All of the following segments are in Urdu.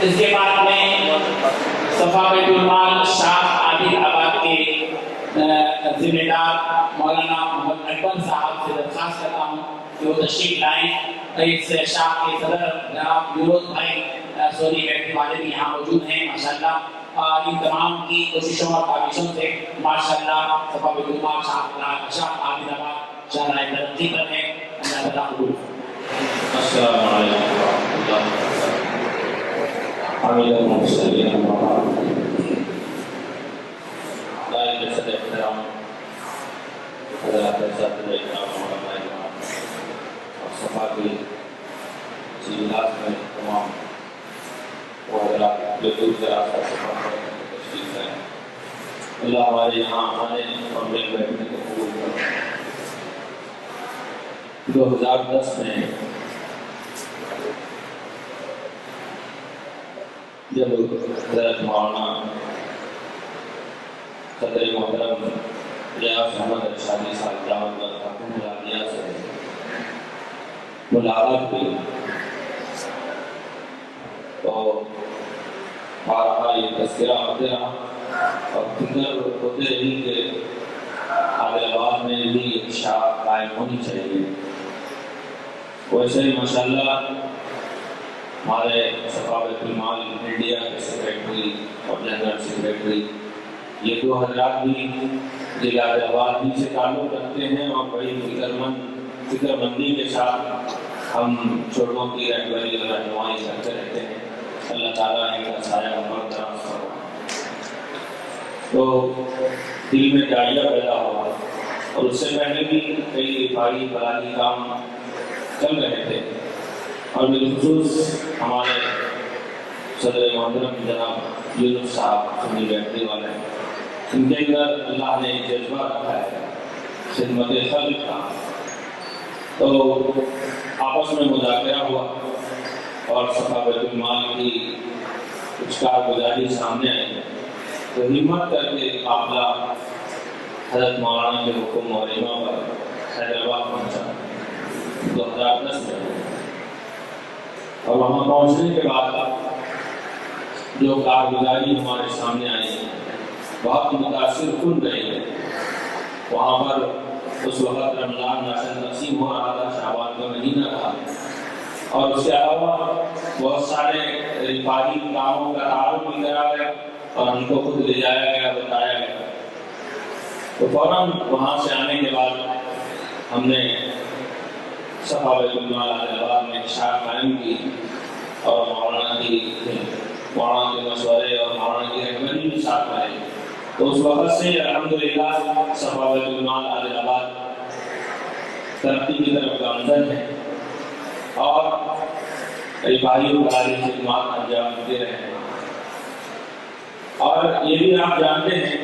اس کے بعد میں صفا بیت المال شاہ عادل آباد کے ذمہ دار مولانا محمد اکبر صاحب سے درخواست کرتا ہوں کہ وہ تشریف لائیں۔ اس شاہ کے صدر جناب فیروز بھائی سونی بیٹری والے بھی یہاں موجود ہیں ماشاءاللہ۔ ان تمام کی کوششوں اور کاوشوں سے ماشاءاللہ صفا بیت المال شاہ عادل آباد شاہ رائے ترقی پر ہے۔ اللہ تعالیٰ قبول فرمائے۔ السلام علیکم ورحمۃ اللہ اللہ ہمارے یہاں آنے اور مل بیٹھنے کو قبول کرے۔ 2010 میں جب حضرت مولانا صدر محترم ریاض احمد ارشادی صاحب دعوت و خاتون العالیہ سے ملاقات ہوئی تو بارہا یہ تذکرہ ہوتے رہا اور فکر ہوتے رہی کہ عادل آباد میں بھی ایک شاخ قائم ہونی چاہیے۔ ویسے ہی ماشاءاللہ ہمارے صفا بیت المال انڈیا کے سیکریٹری اور جنرل سیکریٹری یہ دو حضرات بھی ضلع عادل آباد ہی سے تعلق رکھتے ہیں اور بڑی فکر مندی کے ساتھ ہم چھوٹوں کی رہبری اور رہنمائی کرتے رہتے ہیں۔ اللہ تعالیٰ ان کا سایہ ہمارا دراز فرمائے۔ تو دل میں جائیہ پیدا ہوا اور اس سے پہلے بھی کئی رفاہی فلاحی کام چل رہے تھے اور بالخصوص ہمارے صدر محترم جناب یونس صاحب سنی بیٹھنے والے ان کے اندر اللہ نے جذبہ رکھا ہے خدمت خلق کا۔ تو آپس میں مذاکرہ ہوا اور صفا بیت المال کی کچھ کارگزاری سامنے آئی تو ہمت کر کے قافلہ حضرت مولانا کے حکم اور ایما پر حیدرآباد پہنچا 2010 میں، اور وہاں پہنچنے کے بعد جو کارگزاری ہمارے سامنے آئی بہت متاثر کن رہی ہے۔ وہاں پر اس وقت رمضان راشن تقسیم ہو رہا تھا، شعبان کا مہینہ تھا، اور اس کے علاوہ بہت سارے رفاہی کاموں کا تعارف بھی کرا گیا اور ہم کو خود لے جایا گیا، بتایا گیا۔ تو فوراً وہاں سے آنے کے بعد ہم نے صفا بیت المال عادل آباد میں ایک شاخ قائم کی اور مولانا کے مشورے اور مولانا کی رہبری بھی ساتھ آئی۔ تو اس وقت سے الحمدللہ صفا بیت المال عادل آباد ترقی کی طرف گامزن ہے اور رفاہی و فلاحی خدمات انجام دے رہے ہیں۔ اور یہ بھی آپ جانتے ہیں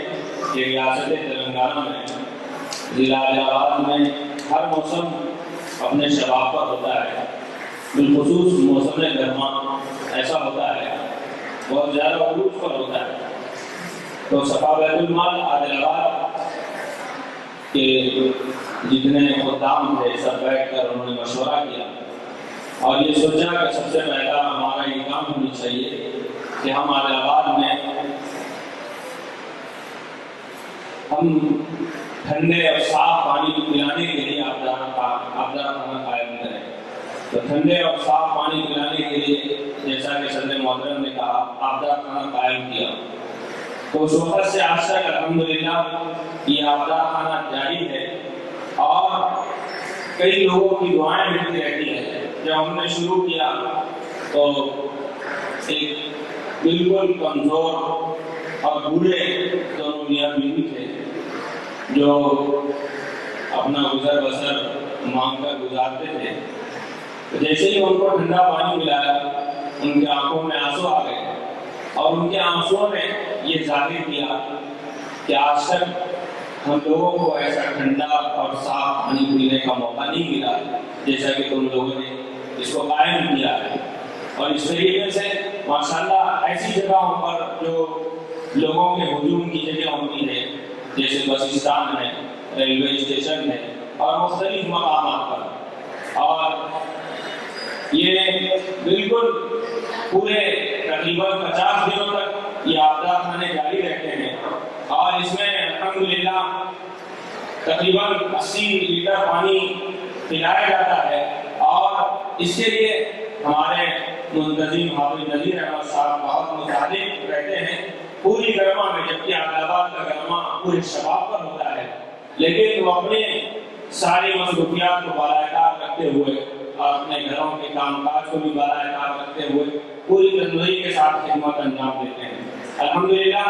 کہ ریاست تلنگانہ میں ضلع عادل آباد میں ہر موسم اپنے شباب پر ہوتا ہے، بالخصوص موسم گرما ایسا ہوتا ہے، بہت زیادہ عروج پر ہوتا ہے۔ تو صفا بیت المال عادل آباد کے جتنے خدام تھے سب بیٹھ کر انہوں نے مشورہ کیا اور یہ سوچا کہ سب سے پہلا ہمارا یہ کام ہونی چاہیے کہ ہم عادل آباد میں ہم ٹھنڈے اور صاف پانی پلانے کے لیے آبدار خانہ قائم کریں۔ تو ٹھنڈے اور صاف پانی پلانے کے لیے جیسا کہ صدر محترم نے کہا آبدار خانہ قائم کیا۔ تو اس وقت سے آج تک الحمدللہ یہ آبدار خانہ جاری ہے اور کئی لوگوں کی دعائیں ملتی رہتی ہیں۔ جب ہم نے شروع کیا تو ایک بالکل کمزور اور بوڑھے دونوں میاں بیوی تھے جو اپنا گزر بسر مانگ کر گزارتے تھے۔ جیسے ہی ان کو ٹھنڈا پانی ملایا ان کی آنکھوں میں آنسو آ گئے اور ان کے آنسوؤں نے یہ ظاہر کیا کہ آج تک ہم لوگوں کو ایسا ٹھنڈا اور صاف پانی پینے کا موقع نہیں ملا جیسا کہ تم لوگوں نے اس کو قائم کیا ہے۔ اور اس طریقے سے ماشاءاللہ ایسی جگہوں پر جو لوگوں کے ہجوم کی جگہ ہوتی ہے جیسے بس اسٹینڈ ہے، ریلوے اسٹیشن ہے اور مختلف مقامات پر، اور یہ بالکل پورے تقریباً 50 دنوں تک یہ افطار کھانے جاری رہتے ہیں، اور اس میں الحمدللہ تقریباً 80 لیٹر پانی پلایا جاتا ہے، اور اس کے لیے ہمارے منتظم حافظ نذیر احمد صاحب بہت متعلق رہتے ہیں پوری گرما میں، جبکہ عادل آباد کا گرما پورے شباب پر ہوتا ہے، لیکن وہ اپنے ساری مصروفیات کو بالائے رکھتے ہوئے اور اپنے گھروں کے کام کاج کو بھی بالائے رکھتے ہوئے پوری تندرستی کے ساتھ خدمت انجام دیتے ہیں۔ الحمدللہ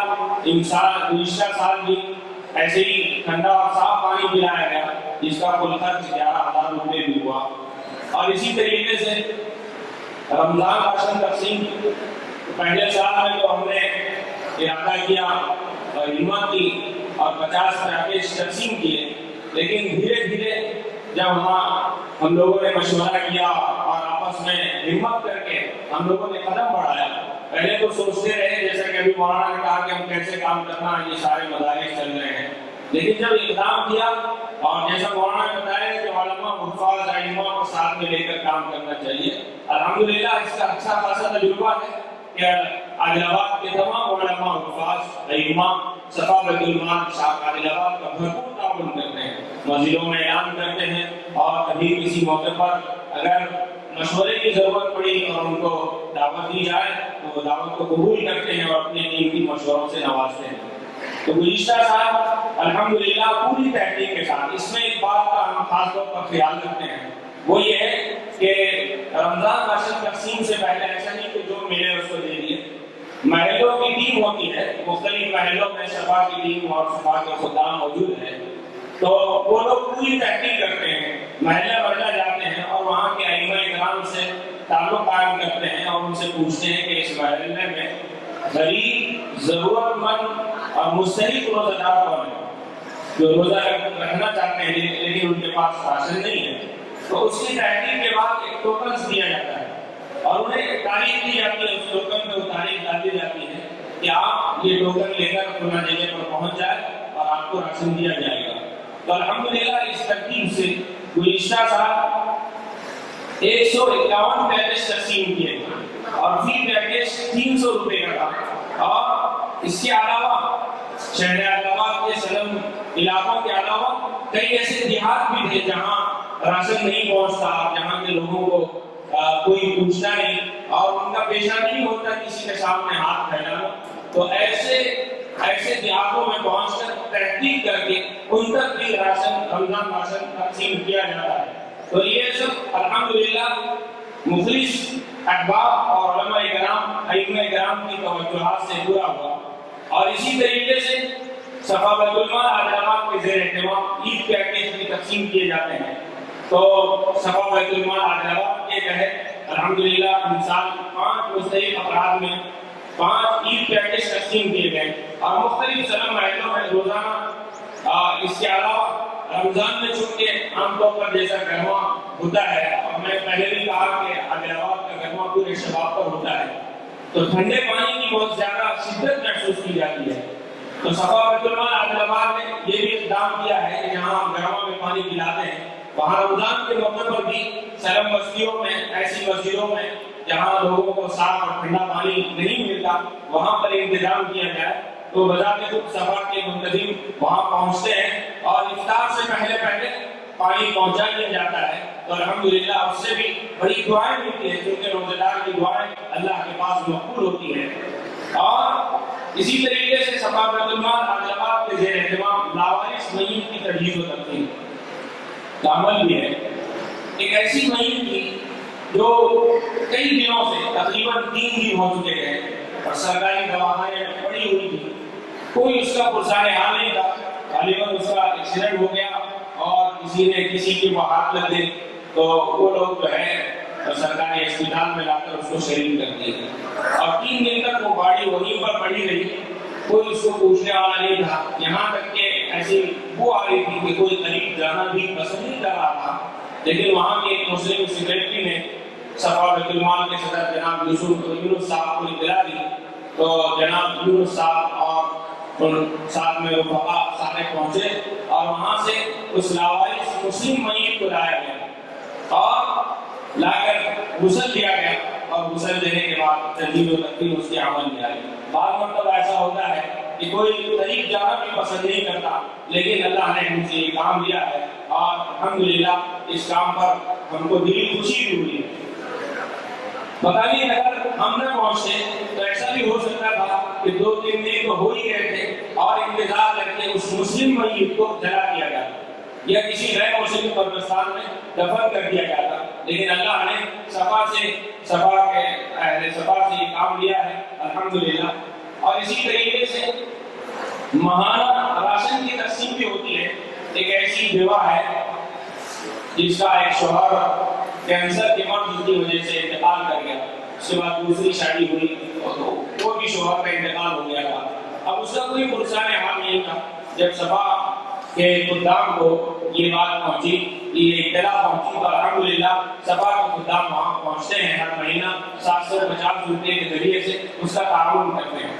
گزشتہ سال بھی ایسے ہی ٹھنڈا اور صاف پانی پلایا گیا، جس کا کل خرچ 11,000 روپے بھی ہوا، اور اسی طریقے سے رمضان راشن تقسیم پہلے سال میں تو ہم نے ارادہ کیا اور ہمت کی اور 50 پیکیج تقسیم کیے، لیکن دھیرے دھیرے جب ہم لوگوں نے مشورہ کیا اور آپس میں ہمت کر کے ہم لوگوں نے قدم بڑھایا، پہلے تو سوچتے رہے جیسا کہ ابھی مولانا نے کہا کہ ہم کیسے کام کرنا، یہ سارے مدارس چل رہے ہیں، لیکن جب اقدام کیا اور جیسا مولانا نے بتایا کہ علماء حفاظ ائمہ کو ساتھ میں لے کر کام کرنا چاہیے، الحمدللہ اس کا اچھا خاصا تجربہ ہے کہ عادل آباد کے تمام علماء حفاظ ائمہ صفا بیت المال شاہ عادل آباد کا بھرپور تعاون کرتے ہیں، مسجدوں میں اعلان کرتے ہیں، اور کبھی کسی موقع پر اگر مشورے کی ضرورت پڑی اور ان کو دعوت دی جائے تو وہ دعوت کو قبول کرتے ہیں اور اپنے قیمتی مشوروں سے نوازتے ہیں۔ تو گزشتہ سال الحمدللہ پوری تحقیق کے ساتھ اس میں ایک بات کا ہم خاص طور پر خیال رکھتے ہیں، وہ یہ ہے کہ رمضان راشن تقسیم سے پہلے ایسا نہیں کہ جو ملے اس کو دے دیے، محلوں کی ٹیم ہوتی ہے، مختلف محلوں میں شفا کی ٹیم اور شفا کے خدام موجود ہیں، تو وہ لوگ پوری تحقیق کرتے ہیں، محلہ محلہ جاتے ہیں اور وہاں کے ائمہ اکرام سے تعلق قائم کرتے ہیں اور ان سے پوچھتے ہیں کہ اس محلے میں غریب، ضرورت مند اور مستحق روزہ دار کون ہے جو روزہ رکھنا چاہتے ہیں لیکن ان کے پاس راشن نہیں ہے، تو اس کی تحقیق کے بعد ایک ٹوکنس دیا جاتا ہے اور انہیں تاریخ دی جاتی ہے، اس ٹوکن پہ تاریخ ڈال دی جاتی ہے کہ آپ یہ ٹوکن لے کر فلاں جگہ پر پہنچ جائے اور آپ کو راشن دیا جائے گا۔ تو الحمدللہ اس ترتیب سے گزشتہ سال 151 پیکیج تقسیم کیے اور فی پیکیج 300 روپے کا تھا، اور اس کے علاوہ شہر عادل آباد کے سلم علاقوں کے علاوہ کئی ایسے دیہات بھی تھے جہاں راشن نہیں پہنچتا، جہاں کے لوگوں کو کوئی پوچھتا نہیں اور ان کا پیشہ نہیں ہوتا کسی کے سامنے ہاتھ پھیلانا، تو ایسے دیہاتوں میں پہنچ کر تحقیق کر کے ان تک بھی رمضان راشن تقسیم کیا جاتا ہے۔ تو یہ سب الحمدللہ مخلص احباب اور علماء کرام ائمہ کرام کی توجہات سے پورا ہوا، اور اسی طریقے سے صفا بیت المال عادل آباد کے زیر اہتمام عید پیکیج بھی تقسیم کیے جاتے ہیں۔ تو صفا بیت المال عادل آباد کے تحت الحمدللہ مثال 5 مستحق افراد میں 5 عید پیکیج تقسیم کیے گئے، اور مختلف سلم محلوں میں روزانہ اس کے علاوہ رمضان میں چونکہ عام طور پر جیسا گرما ہوتا ہے، اور میں پہلے بھی کہا کہ عادل آباد کا گرما پورے شباب پر ہوتا ہے، تو ٹھنڈے پانی کی بہت زیادہ شدت محسوس کی جاتی ہے، تو صفا بیت المال عادل آباد نے یہ بھی اقدام کیا ہے کہ جہاں گرما میں پانی پلاتے ہیں وہاں رمضان کے موقع پر بھی سلم بستیوں میں، ایسی مسجدوں میں جہاں لوگوں کو صاف اور ٹھنڈا پانی نہیں ملتا وہاں پر انتظام کیا جائے، تو بذات خود صفا کے منتظم وہاں پہنچتے ہیں اور افطار سے پہلے پانی پہنچا دیا جاتا ہے، تو الحمدللہ اس سے بھی بڑی دعائیں ملتی ہیں کیونکہ روزہ دار کی دعائیں اللہ کے پاس مقبول ہوتی ہیں۔ اور اسی طریقے سے صفا بیت المال عادل آباد کے زیر اہتمام لاوارث میت کی تجہیز و تکفین کا عمل بھی ہے، ایک ایسی میت کی جو کئی دنوں سے تقریباً 3 دن ہو چکے ہیں اور سرکاری دواخانے میں پڑی ہوئی تھی، کوئی اس کا پرسان حال نہیں تھا، غالباً اس کا ایکسیڈنٹ ہو گیا اور کسی نے کسی کے وہ ہاتھ لگ گئے تو وہ لوگ جو ہے سرکاری اسپتال میں لا کر اس کو شہید کر دیے، اور 3 دن تک وہ گاڑی وہیں پر پڑی رہی، کوئی اس کو پوچھنے والا نہیں تھا، یہاں تک کہ ایسی وہ آ رہی تھی کہ کوئی قریب جانا بھی پسند نہیں کر رہا تھا، لیکن وہاں کے ایک مسلم سیکریٹری نے صفا بیت المال کے صدر جناب یونس صاحب کو اطلاع دی، تو جناب یونس صاحب اور ساتھ میں رفقا سارے پہنچے اور وہاں سے اس لاوارث مسلم میت کو لایا گیا اور لا کر غسل دیا گیا اور غسل دینے کے بعد تجدید و تکبیر اس کے عمل میں آئے. بعض مرتبہ ایسا ہوتا ہے کہ کوئی طریق جانا بھی پسند نہیں کرتا، لیکن اللہ نے مجھے یہ کام دیا ہے اور الحمدللہ اس کام پر ہم کو دلی خوشی بھی ہوئی ہے. بتائیے اگر ہم نہ پہنچتے تو ایسا بھی ہو سکتا تھا کہ 2-3 دن تو ہو ہی گئے تھے اور انتظار کر کے اس مسلم میت کو جلا دیا جاتا یا کسی غیر مسلم قبرستان میں دفن کر دیا جاتا. لیکن اللہ نے صفا سے یہ کام لیا ہے الحمدللہ. اور اسی طریقے سے ماہانہ راشن کی تقسیم بھی ہوتی ہے. ایک ایسی بیوہ ہے جس کا ایک شوہر کینسر کے مرض کی وجہ سے انتقال کر گیا، اس کے بعد دوسری شادی ہوئی تو وہ بھی شوہر کا انتقال ہو گیا تھا. اب اس کا کوئی پرسان حال نہیں تھا. جب صفا کے خدام کو یہ بات پہنچی، یہ اطلاع پہنچی تو الحمدللہ صفا کے خدام وہاں پہنچتے ہیں. ہر مہینہ 750 روپے کے ذریعے سے اس کا تعاون کرتے ہیں.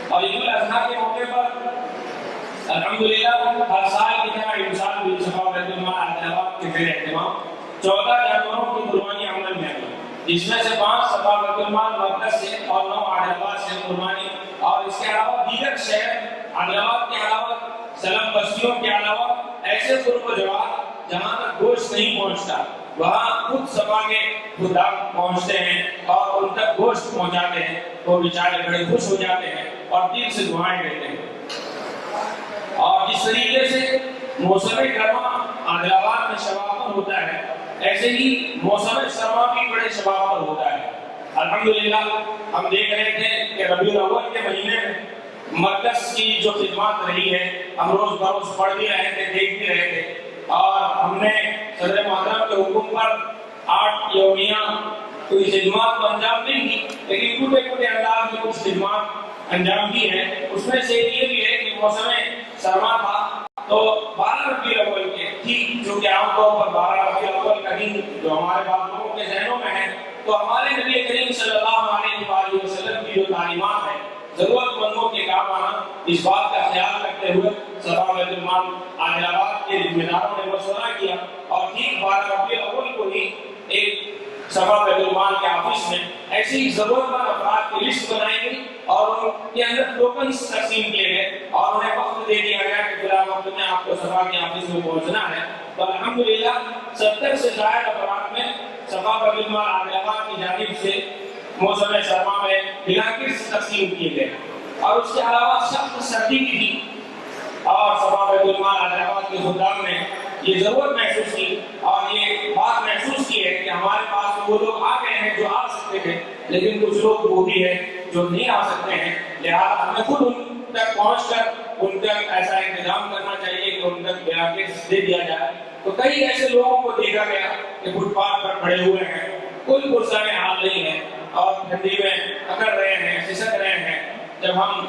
اور عید الاضحیٰ کے موقع پر الحمدللہ ہر سال کی طرح انسان بھی صفا بیت المال حیدرآباد کے زیر اہتمام 14 جانوروں کی قربانی عمل میں آئی، جس میں سے 5 صفا بیت المال مرکز سے اور 9 حیدرآباد سے قربانی. اور اس کے علاوہ دیگر شہر حیدرآباد کے علاوہ سلم بستیوں کے علاوہ ایسے قرب و جوار جہاں تک گوشت نہیں پہنچتا وہاں خود صفا کے خدام پہنچتے ہیں اور ان تک گوشت پہنچاتے ہیں. وہ بیچارے بڑے خوش ہو جاتے ہیں اور دل سے دعائیں دیتے ہیں. اور جس طریقے سے موسم گرما حیدرآباد میں شباب پر ہوتا ہے، ایسے ہی موسم سرما بھی بڑے شباب پر ہوتا ہے. الحمدللہ ہم دیکھ رہے تھے کہ ربیع الاول کے مہینے میں مرکز کی جو خدمات رہی ہے ہم روز بروز پڑھ بھی رہے تھے، دیکھ بھی رہے تھے. اور ہم نے صدر محترم کے حکم پر 8 یومیہ کوئی خدمات کو انجام نہیں دی، لیکن ٹوٹے انداز میں کچھ خدمات انجام دی ہے. اس میں سے یہ بھی ہے کہ موسم سرما تھا تو 12 ربیع الاول کے ٹھیک، چونکہ عام طور پر 12 ربیع الاول کا دن جو ہمارے بعض لوگوں کے ذہنوں میں ہے، تو ہمارے نبی کریم صلی اللہ علیہ وسلم کی جو تعلیمات ہے ضرورت مندوں کے کام آنا، اس بات کا خیال رکھتے ہوئے صفا بیت المال حیدرآباد کے ذمہ داروں نے مشورہ کیا اور ٹھیک 12 ربیع الاول کو ہی ایک صفا بیت المال کے آفس میں ایسی ضرورت مند افراد کی لسٹ بنائی گئی اور ان کے اندر ٹوکنز تقسیم کیے گئے اور انہیں وقت دے دیا گیا کہ فلاں وقت میں آپ کو صفا کے آفس میں پہنچنا ہے. تو الحمدللہ 70 سے زائد افراد میں صفا بیت المال حیدرآباد کی جانب سے موسم سرما میں بلانکٹس تقسیم کیے گئے. اور اس کے علاوہ سخت سردی کی تھی اور صفا بیت المال حیدرآباد کے خدام نے یہ ضرورت محسوس کی اور یہ بات محسوس کی ہے کہ ہمارے پاس وہ لوگ آ گئے ہیں جو آ سکتے تھے، لیکن کچھ لوگ وہ بھی ہیں جو نہیں آ سکتے ہیں. لہٰذا ہمیں خود ان تک پہنچ کر ان تک ایسا انتظام کرنا چاہیے کہ ان تک بلانکٹس دے دیا جائے. تو کئی ایسے لوگوں کو دیکھا گیا کہ فٹ پاتھ پر کھڑے ہوئے ہیں، کوئی پرسان حال نہیں ہے اور ٹھنڈی میں اکڑ رہے ہیں، سسک رہے ہیں. جب ہم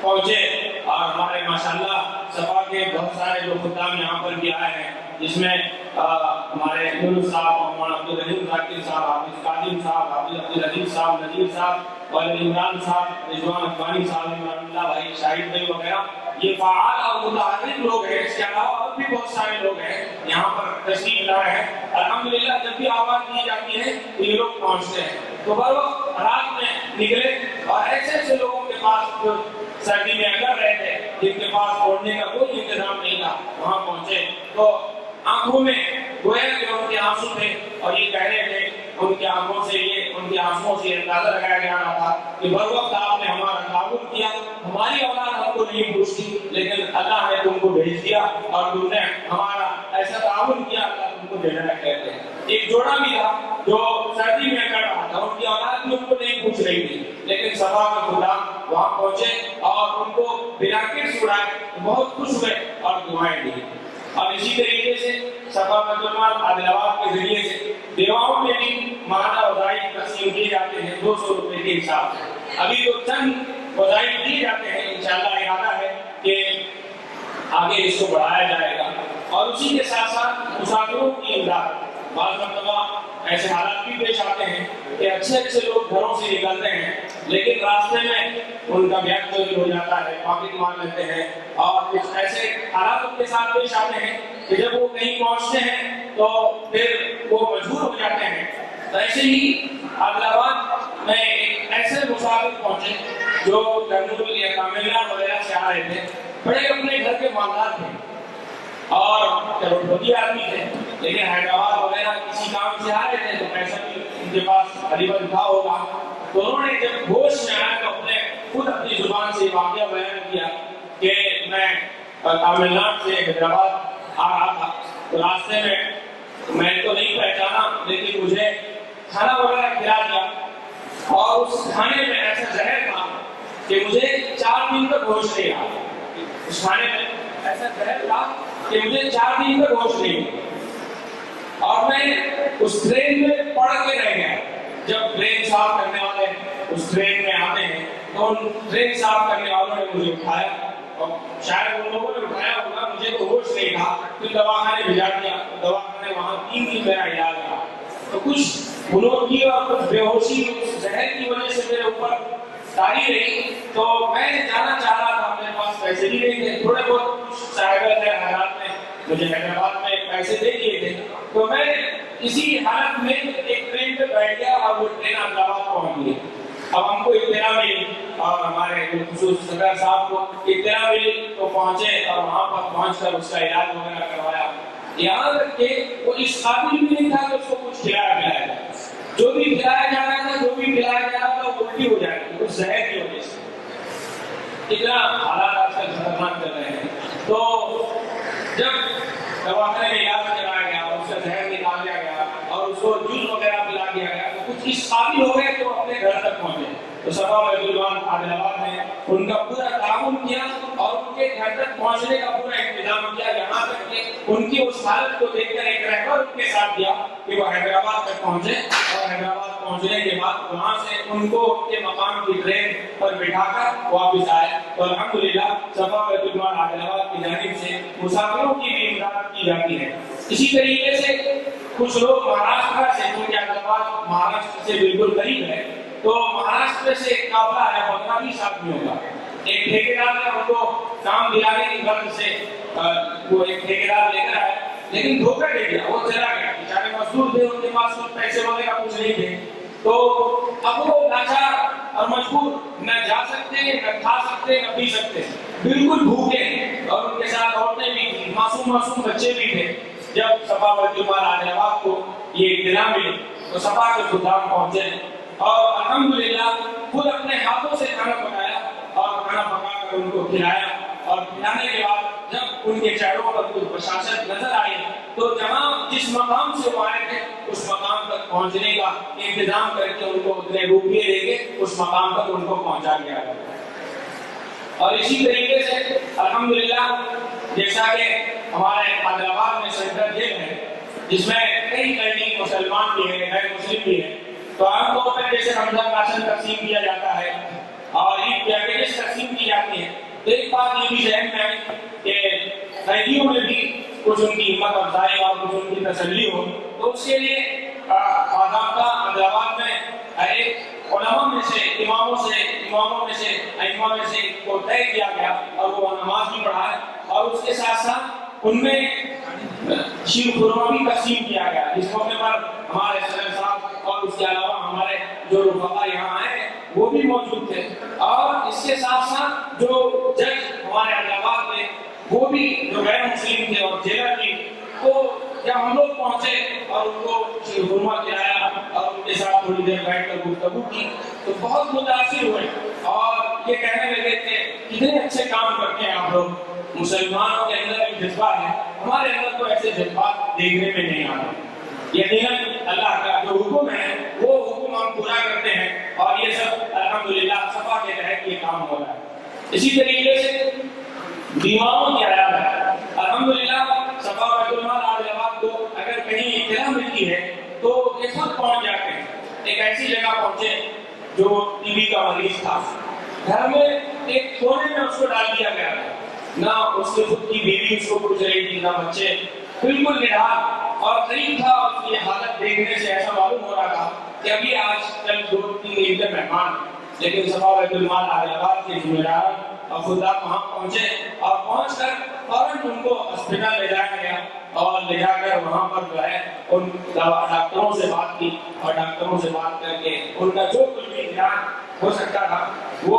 پہنچے اور ہمارے ماشاءاللہ صفا کے بہت سارے جو خدام یہاں پر بھی آئے ہیں، جس میں ہمارے یونس صاحب، مولانا عبدالرحیم ذاکر صاحب، حافظ قادم صاحب، حافظ عبدالعزیز صاحب، نذیر صاحب، والد عمران صاحب، رضوان اقبانی صاحب، عمران اللہ بھائی، شاہد بھائی وغیرہ، یہ فعال اور متحرک لوگ ہیں. اس کے علاوہ اور بھی بہت سارے لوگ ہیں یہاں پر تشریف لائے ہیں. الحمدللہ جب بھی آواز دی جاتی ہے تو یہ لوگ پہنچتے ہیں. تو بر وقت رات میں نکلے اور ایسے ایسے لوگوں کے پاس جو سردی میں اگر رہے تھے، جن کے پاس اوڑھنے کا کوئی انتظام نہیں تھا، وہاں پہنچے تو آنکھوں میں گویا کہ ان کے آنسو تھے اور یہ کہہ رہے تھے، ان کی آنکھوں سے ان کے آنسوؤں سے اندازہ لگایا جا رہا تھا کہ بر وقت آپ نے ہمارا تعاون کیا. ہماری اولاد ہم کو نہیں پوچھتی، لیکن اللہ نے تم کو بھیج دیا اور تم نے ہمارا ایسا تعاون کیا، اللہ تم کو دینا کہتے ہیں. ایک جوڑا بھی تھا جو سردی میں کر رہا تھا، ان کی اولاد بھی ان کو نہیں پوچھ رہی تھی، لیکن صفا کے خدام وہاں پہنچے اور ان کو بلانکٹس اڑائے، بہت خوش ہوئے اور دعائیں دی. اور اسی طریقے سے صفا بیت المال حیدرآباد کے ذریعے سے بیواؤں میں بھی ماہانہ وظائف تقسیم کیے جاتے ہیں 200 روپے کے حساب سے. ابھی تو چند وظائف دیے جاتے ہیں، انشاءاللہ ارادہ ہے کہ آگے اس کو بڑھایا جائے گا. اور اسی کے ساتھ ساتھ مسافروں کی امداد. بعض مرتبہ ایسے حالات بھی پیش آتے ہیں کہ اچھے لوگ گھروں سے نکلتے ہیں لیکن راستے میں ان کا بیگ چوری ہو جاتا ہے، پاکٹ مار لیتے ہیں اور کچھ ایسے حالات ان کے ساتھ پیش آتے ہیں کہ جب وہ کہیں پہنچتے ہیں تو پھر وہ مجبور ہو جاتے ہیں. تو ایسے ہی حیدرآباد میں ایک ایسے مسافر پہنچے جو کرنول یا تامل ناڈو وغیرہ سے آ رہے تھے، بڑے اپنے گھر کے مالدار تھے اور کروڑپتی آدمی تھے، لیکن حیدرآباد وغیرہ کسی کام سے آ رہے تھے تو پیسہ بھی ان کے پاس قریباً تھا ہوگا. تو انہوں نے جب ہوش میں آیا تو خود اپنی زبان سے واقعہ بیان کیا کہ میں تامل ناڈو سے حیدرآباد آ رہا تھا، تو راستے میں تو نہیں پہچانا لیکن مجھے کھانا وغیرہ کھلا دیا اور اس کھانے میں ایسا زہر تھا کہ مجھے 4 دن تک ہوش نہیں آیا. اس کھانے میں ایسا زہر تھا کہ مجھے 4 دن تک ہوش نہیں آیا اور میں اس ٹرین میں پڑ کے رہ گیا. جب ٹرین صاف کرنے والے اس ٹرین میں آتے ہیں تو ان ٹرین صاف کرنے والوں نے مجھے اٹھایا اور شاید ان لوگوں نے اٹھایا ہوگا، مجھے تو ہوش نہیں تھا، پھر دواخانے بھیجا دیا. دواخانے وہاں 3 دن میرا علاج رہا. تو کچھ بھنور کی اور کچھ بے ہوشی اس زہر کی وجہ سے میرے اوپر تاری رہی. تو میں جانا چاہ رہا تھا، میرے پاس پیسے بھی نہیں تھے، تھوڑے بہت کچھ صاحب حیرات نے مجھے حیدرآباد میں پیسے دے دیے تھے. تو میں اسی حالت میں ایک ٹرین پہ بیٹھ گیا اور وہ ٹرین حیدرآباد پہنچ گئی. اب ہم کو اطلاع ملی اور ہمارے خصوص صدر صاحب کو اطلاع ملی تو پہنچے اور وہاں پر پہنچ کر اس کا علاج وغیرہ کروایا. یہاں تک کہ وہ اس قابل بھی نہیں تھا کہ اس کو کچھ کھلایا پلایا جائے. جو بھی کھلایا جا رہا تھا، جو بھی پلایا جا رہا تھا وہ الٹی ہو جائے گی اس زہر کی وجہ سے. اتنا حالات آج کل خطرناک چل رہے ہیں. تو جب دواخانے میں علاج کرایا گیا اور اس کا زہر نکال دیا گیا اور اس کو جوس وغیرہ پلا دیا گیا تو کچھ اس قابل ہو گئے تو اپنے گھر تک پہنچے. تو صفا بیت المان عادل آباد نے ان کا پورا تعاون کیا اور ان کے گھر تک پہنچنے کا پورا انتظام کیا، یہاں تک کہ ان کی اس حالت کو دیکھ کر ایک رہبر ان کے ساتھ دیا کہ وہ حیدرآباد تک پہنچے اور حیدرآباد پہنچنے کے بعد وہاں سے ان کو ان کے مقام کی ٹرین پر بٹھا کر واپس آئے. تو الحمدللہ صفا بیت المان عادل آباد کی جانب سے مسافروں کی بھی امداد کی جاتی ہے. اسی طریقے سے کچھ لوگ مہاراشٹر سے، کیونکہ حیدرآباد مہاراشٹر سے بالکل قریب ہے، تو مہاراشٹر سے ایک قافلہ ہے 15-20 آدمیوں کا. ایک ٹھیکیدار نے ان کو کام دلانے کی غرض سے وہ ایک ٹھیکیدار لے کر آئے، لیکن دھوکہ دے دیا، وہ چلا گیا. بیچارے مزدور تھے، ان کے پاس کچھ پیسے وغیرہ کچھ نہیں تھے. تو اب وہ لاچار اور مجبور، نہ جا سکتے، نہ کھا سکتے، نہ پی سکتے، بالکل بھوکے. اور ان کے ساتھ عورتیں بھی تھیں، معصوم بچے بھی تھے. جب صفا بیت المان عادل آباد کو یہ اطلاع ملی تو صفا کے خدام پہنچے اور الحمدللہ خود اپنے ہاتھوں سے کھانا پکایا اور کھانا پکا کر ان کو کھلایا. اور کھلانے کے بعد جب ان کے چہروں پر کچھ بشاشت نظر آئی تو جہاں جس مقام سے وہ آئے تھے اس مقام تک پہنچنے کا انتظام کر کے ان کو اتنے روپیے دے کے اس مقام تک ان کو پہنچا دیا. اور اسی طریقے سے الحمدللہ جیسا کہ ہمارے عادل آباد میں سینٹرل جیل ہے جس میں کئی قیدی مسلمان بھی ہیں، غیر مسلم بھی ہیں. تو عام طور پر جیسے رمضان راشن تقسیم کیا جاتا ہے اور عید پیکیجز تقسیم کی جاتی ہے، تو ایک بات یہ بھی ذہن میں آئی کہ قیدیوں میں بھی کچھ ان کی ہمت افزائی اور کچھ ان کی تسلی ہو. تو اس کے لیے باضابطہ عادل آباد میں ایک علماء میں سے، اماموں میں سے ائمہ میں سے کو طے کیا گیا اور وہ نماز بھی پڑھائے اور اس کے ساتھ ساتھ ان میں شیر خورما بھی تقسیم کیا گیا. اس موقع پر ہمارے صدر صاحب اور اس کے علاوہ ہمارے جو رفقا یہاں آئے وہ بھی موجود تھے. اور اس کے ساتھ ساتھ جو جج ہمارے عادل آباد میں وہ بھی جو غیر مسلم تھے اور جیلر بھی، تو جب ہم لوگ پہنچے اور ان کو شیر خورما کھلایا اور ان کے ساتھ تھوڑی دیر بیٹھ کر گفتگو کی تو بہت متاثر ہوئے اور یہ کہنے لگے کہ کتنے اچھے کام کرتے ہیں آپ لوگ. مسلمانوں کے اندر ایک جذبہ ہے، ہمارے اندر تو ایسے جذبات دیکھنے میں نہیں آتے. یقیناً اللہ کا جو حکم ہے وہ حکم ہم پورا کرتے ہیں اور یہ سب الحمدللہ صفا کے تحت یہ کام ہو رہا ہے. اسی طریقے سے بیماروں کی عیادت الحمدللہ صفا بیت المان عادل آباد کو اگر کہیں اطلاع ملتی ہے تو یہ خود پہنچ جاتے ہیں. ایک ایسی جگہ پہنچے جو ٹی بی کا مریض تھا، گھر میں ایک کونے میں اس کو ڈال دیا گیا تھا، نہ اس کی خود کی بیوی اس کو پوچھ رہی تھی، نہ بچے، بالکل نڈھال اور غریب تھا. اور یہ حالت دیکھنے سے ایسا معلوم ہو رہا تھا کہ ابھی آج کل 2-3 دن کے مہمان. لیکن صفا بیت المان عادل آباد کے ذمہ دار اور خدام وہاں پہنچے اور پہنچ کر فوراً ان کو ہاسپٹل لے جایا گیا اور لے جا کر وہاں پر جو ہے ان ڈاکٹروں سے بات کی اور ڈاکٹروں سے بات کر کے ان کا جو کچھ بھی اعلان ہو سکتا تھا وہ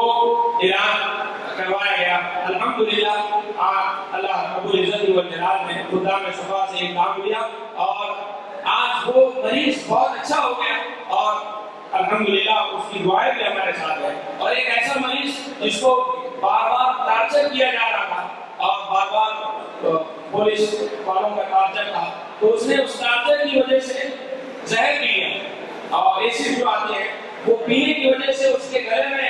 اعلان کروایا گیا. الحمدللہ اللہ رب العزت والجلال نے خدا میں صفا سے ایک کام لیا اور آج وہ مریض بہت اچھا ہو گیا اور الحمدللہ اس کی دعائیں بھی ہمارے ساتھ ہے. اور ایک ایسا مریض جس کو بار بار ٹارچر کیا جا رہا تھا اور بار بار پولیس والوں کا ٹارچر تھا تو اس نے اس ٹارچر کی وجہ سے زہر پی لیا اور ایسڈ جو آتے ہیں وہ پینے کی وجہ سے اس کے گلے میں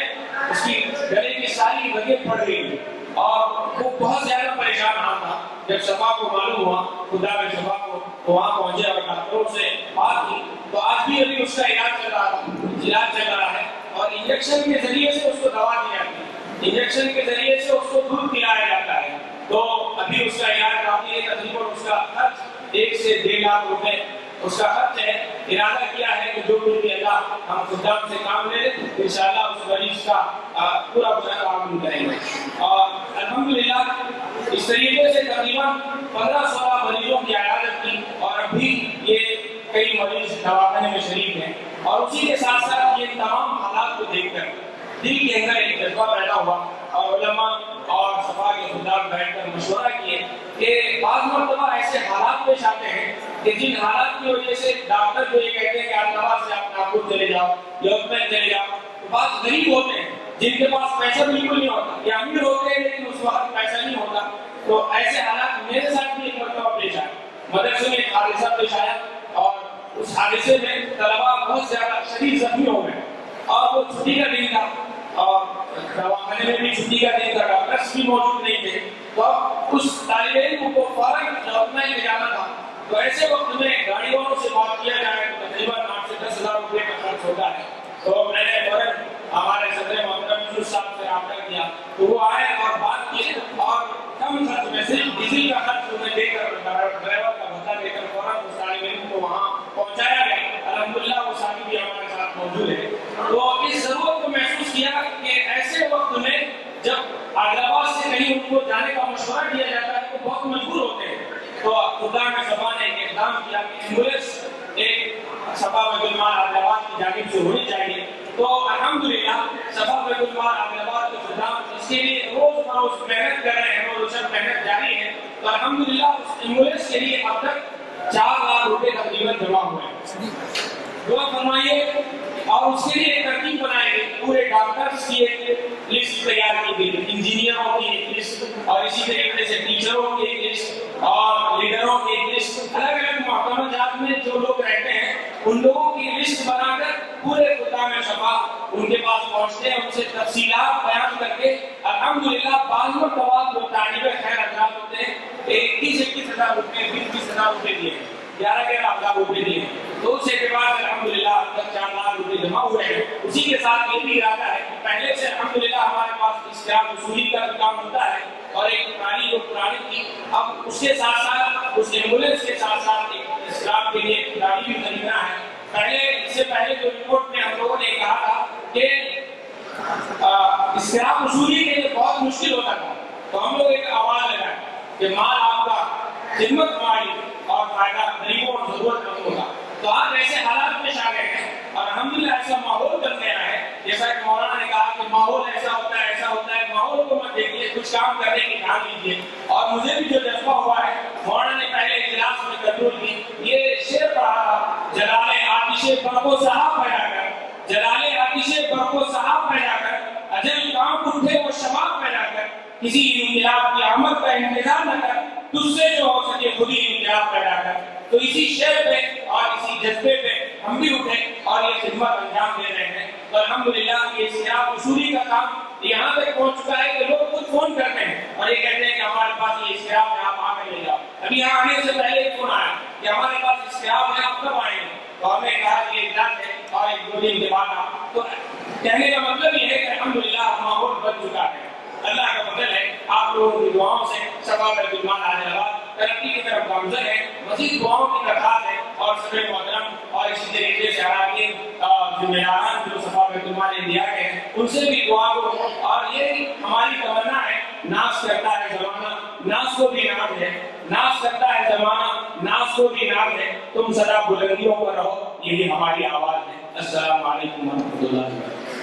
اس کی گلے کی ساری رگیں پھٹ گئی اور وہ بہت زیادہ پریشان رہا تھا. جب شفا کو معلوم ہوا خدا میں شفا کو تو وہاں پہنچے اور ڈاکٹروں سے بات کی تو آج بھی ابھی اس کا علاج چل رہا ہے اور انجیکشن کے ذریعے سے اس کو دوا دی جاتی ہے, انجیکشن کے ذریعے سے اس کو دودھ پلایا جاتا ہے. تو ابھی اس کا علاج کافی ہے, تقریباً اس کا خرچ 1 سے 1.5 لاکھ روپے اس کا خرچ ہے. ارادہ کیا ہے کہ جو کچھ بھی اللہ ہم خدام سے کام لے انشاءاللہ اس مریض کا پورا کام کریں گے. اور الحمدللہ اس طریقے سے تقریباً 15-16 مریضوں کی عیادت کی اور ابھی یہ کئی مریض دواخانے میں شریک ہیں. اور اسی کے ساتھ ساتھ یہ تمام حالات کو دیکھ کر دل کے اندر ایک جذبہ پیدا ہوا اور علماء اور صفا کے خدام بیٹھ کر مشورہ کیے کہ بعض مرتبہ ایسے حالات پیش آتے ہیں کہ جن حالات کی وجہ سے ڈاکٹر جو یہ کہتے ہیں کہ آپ سے آپ ناگپور چلے جاؤ یا اتنا چلے جاؤ, تو بعض غریب ہوتے ہیں جن کے پاس پیسہ بالکل نہیں ہوتا یا امیر ہوتے ہیں لیکن اس وقت پیسہ نہیں ہوتا. تو ایسے حالات میرے ساتھ بھی ایک مرتبہ پیش آئے. مدرسے میں ایک حادثہ پیش آیا اور اس حادثے میں طلبا بہت زیادہ شدید زخمی ہو گئے اور وہ چھٹی کا دن تھا اور دواخانے میں بھی چھٹی کا دن تھا, ڈاکٹرس بھی موجود نہیں تھے. تو اس طالب علم کو فوراً لوٹنا ہی جانا تھا. تو ایسے وقت میں گاڑی والوں سے بات کیا جائے تو تقریباً 8 سے 10,000 روپے کا خرچ ہوتا ہے. تو میں نے فوراً ہمارے صدر محترم یونس صاحب سے رابطہ کیا تو وہ آئے اور بات کی اور کم خرچ میں صرف ڈیزل کا خرچ انہیں دے کر ڈرائیور کا بھتہ دے کر فوراً اس طالب علم کو وہاں پہنچایا گیا. الحمدللہ وہ ساتھی بھی ہمارے ساتھ موجود ہے. تو اس ضرورت کو محسوس کیا کہ ایسے وقت میں جب حیدرآباد سے کہیں ان کو جانے کا مشورہ دیا جاتا ہے تو بہت مجبور ہوتے ہیں. تو خدا میں صفا نے ایک اقدام کیا کہ ایمبولینس ایک صفا بیت المال حیدرآباد کی جانب سے ہونی چاہیے. تو الحمدللہ صفا بیت المال حیدرآباد کے خدام اس کے لیے روز بروز محنت کر رہے ہیں, روز محنت جاری ہے. تو الحمدللہ اس ایمبولینس کے لیے اب تک 4 لاکھ روپے تقریباً جمع ہوئے ہیں. دعا فرمائیے. اور اس کے لیے ایک ترتیب بنائی گئی, پورے ڈاکٹرز کی ایک لسٹ تیار کی گئی, انجینئروں کی ایک لسٹ اور اسی طریقے سے ٹیچروں کی ایک لسٹ اور لیڈروں کی ایک لسٹ. الگ الگ محکمہ جات میں جو لوگ رہتے ہیں ان لوگوں کی لسٹ بنا کر پورے خدام شفا ان کے پاس پہنچتے ہیں, ان سے تفصیلات بیان کر کے الحمدللہ بعض مرتبہ جو طالب خیر حضرات ہوتے ہیں 21,000 روپے 20,000 روپے دیے, 11,000 روپے دیے. تو اس اعتبار سے الحمدللہ اب تک 4 لاکھ روپے جمع ہوئے ہیں. اسی کے ساتھ یہ بھی ارادہ ہے کہ پہلے سے الحمدللہ ہمارے پاس اسکراب وصولی کا کام ہوتا ہے اور ایک پرانی تھی, اب اس کے ساتھ ساتھ اس ایمبولینس کے ساتھ ساتھ ایک اسکراب کے لیے گاڑی بھی خریدنا ہے. اس سے پہلے جو رپورٹ میں ہم لوگوں نے کہا تھا کہ اسکراب وصولی کے لیے بہت مشکل ہوتا تھا, تو ہم لوگ ایک آواز لگائے کہ مال آپ کا خدمت ہماری اور فائدہ غریبوں اور ضرورت مندوں کا. تو آج ایسے حالات پیش آ گئے ہیں اور الحمدللہ ایسا ماحول بن گیا ہے جیسا کہ مولانا نے کہا کہ ماحول ایسا ہوتا ہے ماحول کو مت دیکھیے, کچھ کام کرنے کی دھیان دیجیے. اور مجھے بھی جو جذبہ ہوا ہے مولانا نے پہلے اجلاس میں کنٹرول کی, یہ شعر پڑھا تھا, جلال آتش برق و سحاب پیدا کر, جلال آتش برق و سحاب پیدا کر, اجل کام اٹھے وہ شباب پیدا کر, کسی انقلاب کی آمد کا انتظار نہ کر, تجھ سے جو ہو سکے خود ہی انقلاب پیدا کر. تو اسی شعر پہ اور اسی جذبے پہ ہم بھی اٹھے اور یہ خدمت انجام دے رہے ہیں. تو الحمدللہ یہ اسکراب وصولی کا کام یہاں تک پہنچ چکا ہے کہ لوگ خود فون کرتے ہیں اور یہ کہتے ہیں کہ ہمارے پاس یہ اسکراب ہے, آپ آ کے لے جاؤ. ابھی یہاں آنے سے پہلے ایک فون آیا کہ ہمارے پاس اسکراب ہے, آپ کب آئیں گے؟ تو ہم نے کہا کہ یہ اجلاس ہے اور 1-2 دن کے بعد آپ. تو کہنے کا مطلب یہ ہے کہ الحمدللہ ماحول بن چکا ہے. اللہ کا فضل ہے, آپ لوگوں کی دعاؤں سے صفا بیت المال حیدرآباد ترقی کی طرف گامزن ہے. مزید دعاؤں کی درخواست ہے اور صدر محترم اور اسی طریقے سے اراکین ذمہ داران جو صفا بیت المال انڈیا کے ہیں ان سے بھی دعا کرو. اور یہ ہماری تمنا ہے, ناز کرتا ہے زمانہ ناز کو بھی ناز ہے, ناز کرتا ہے زمانہ ناز کو بھی ناز ہے, تم سدا بلندیوں پر رہو, یہی ہماری آواز ہے. السلام علیکم ورحمۃ اللہ وبرکاتہ.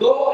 2